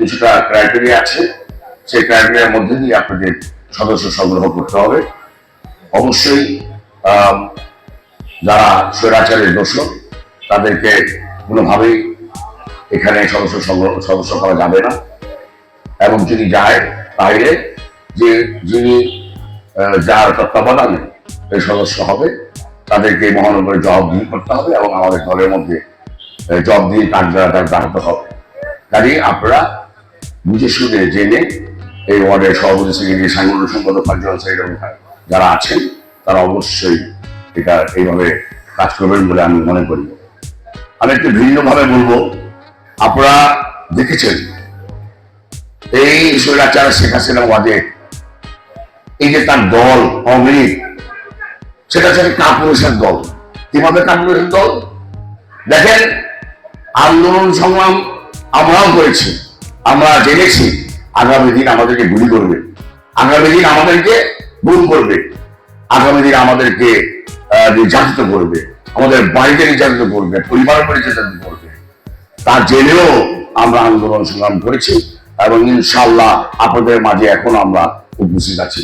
কিছুটা ক্রাইটেরিয়া আছে, সেই ক্রাইটেরিয়ার মধ্যে দিয়ে আপনাদের সদস্য সংগ্রহ করতে হবে। অবশ্যই যারা স্বৈরাচারের দোষক তাদেরকে কোনোভাবেই এখানে সদস্য করা যাবে না, এবং যদি যায় তাহলে যিনি যার তত্ত্বাবধানে এই সদস্য হবে তাদেরকে মহানগরে জবাবদিহি করতে হবে এবং আমাদের দলের মধ্যে জবাবদিহি কার্যকর দাঁড়াতে হবে। কাজেই আপনারা বুঝে শুনে জেনে এই ওয়ার্ডের সভাপতি সেক্রেটারি সাংগঠনিক সম্পাদক কার্যকর সেক্রেটারি যারা আছেন তারা অবশ্যই এটা এইভাবে কাজ করবেন বলে আমি মনে করি। আমি একটু ভিন্নভাবে বলবো, আপনারা দেখেছেন এই স্বৈরাচার শেখ হাসিনা ওয়াজে এই যে তার দল আওয়ামী লীগ, সেটা হচ্ছে কাপুরুষের দল। কিভাবে কাপুরুষের দল? দেখেন, আন্দোলন সংগ্রাম আমরাও করেছি, আমরা জেনেছি আগামী দিন আমাদেরকে গুলি করবে, আগামী দিন আমাদেরকে গুম করবে, আগামী দিন আমাদেরকে নির্যাতিত করবে, আমাদের বাড়িতে নির্যাতিত করবে, পরিবারের উপর নির্যাতিত করবে। তা জেনেও আমরা আন্দোলন সংগ্রাম করেছি এবং ইনশাআল্লাহ আপনাদের মাঝে এখন আমরা উপস্থিত আছি।